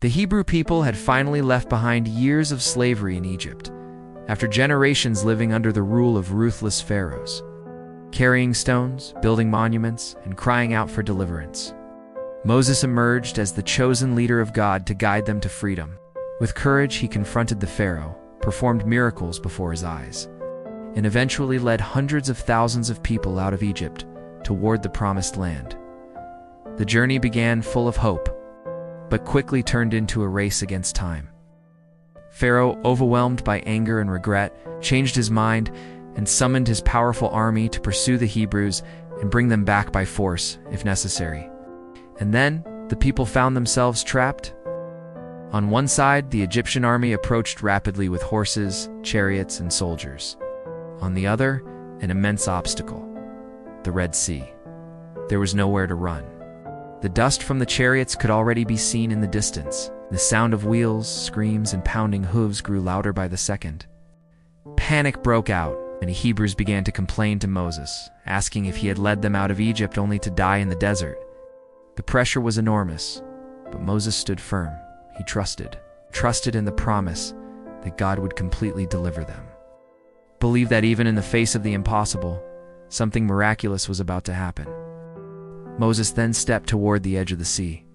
The Hebrew people had finally left behind years of slavery in Egypt, after generations living under the rule of ruthless pharaohs, carrying stones, building monuments, and crying out for deliverance. Moses emerged as the chosen leader of God to guide them to freedom. With courage, he confronted the Pharaoh, performed miracles before his eyes, and eventually led hundreds of thousands of people out of Egypt toward the Promised Land. The journey began full of hope, but quickly turned into a race against time. Pharaoh, overwhelmed by anger and regret, changed his mind and summoned his powerful army to pursue the Hebrews and bring them back by force, if necessary. And then, the people found themselves trapped. On one side, the Egyptian army approached rapidly with horses, chariots, and soldiers. On the other, an immense obstacle: the Red Sea. There was nowhere to run. The dust from the chariots could already be seen in the distance. The sound of wheels, screams, and pounding hooves grew louder by the second. Panic broke out. Many Hebrews began to complain to Moses, asking if he had led them out of Egypt only to die in the desert. The pressure was enormous, but Moses stood firm. He trusted in the promise that God would completely deliver them. Believed that even in the face of the impossible, something miraculous was about to happen. Moses then stepped toward the edge of the sea.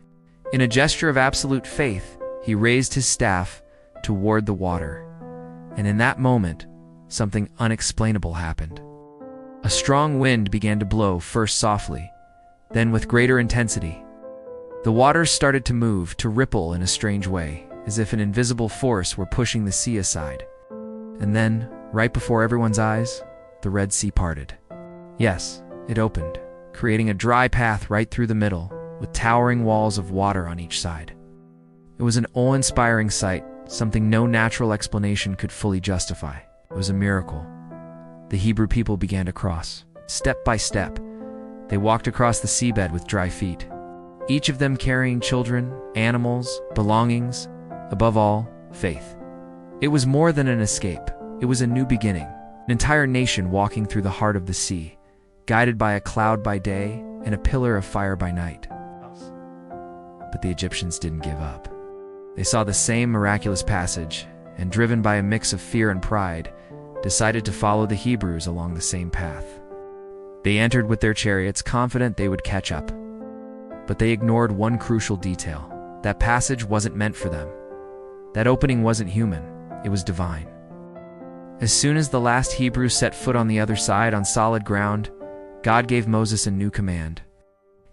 In a gesture of absolute faith, he raised his staff toward the water. And in that moment, something unexplainable happened. A strong wind began to blow, first softly, then with greater intensity. The waters started to move, to ripple in a strange way, as if an invisible force were pushing the sea aside. And then, right before everyone's eyes, the Red Sea parted. Yes, it opened, creating a dry path right through the middle, with towering walls of water on each side. It was an awe-inspiring sight, something no natural explanation could fully justify. It was a miracle. The Hebrew people began to cross. Step by step, they walked across the seabed with dry feet, each of them carrying children, animals, belongings, above all, faith. It was more than an escape. It was a new beginning, an entire nation walking through the heart of the sea, guided by a cloud by day and a pillar of fire by night. But the Egyptians didn't give up. They saw the same miraculous passage, and driven by a mix of fear and pride, decided to follow the Hebrews along the same path. They entered with their chariots, confident they would catch up. But they ignored one crucial detail. That passage wasn't meant for them. That opening wasn't human, it was divine. As soon as the last Hebrew set foot on the other side on solid ground, God gave Moses a new command.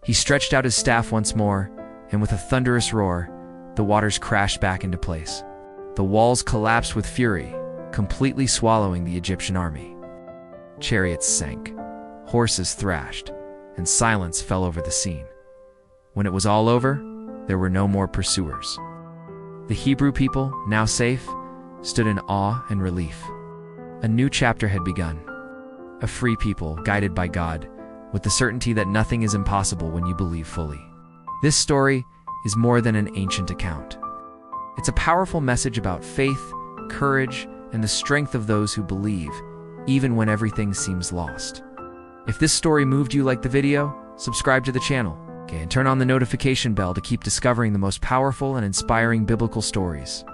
He stretched out his staff once more, and with a thunderous roar, the waters crashed back into place. The walls collapsed with fury, completely swallowing the Egyptian army. Chariots sank, horses thrashed, and silence fell over the scene. When it was all over, there were no more pursuers. The Hebrew people, now safe, stood in awe and relief. A new chapter had begun. A free people, guided by God, with the certainty that nothing is impossible when you believe fully. This story is more than an ancient account. It's a powerful message about faith, courage, and the strength of those who believe, even when everything seems lost. If this story moved you like the video, subscribe to the channel, and turn on the notification bell to keep discovering the most powerful and inspiring biblical stories.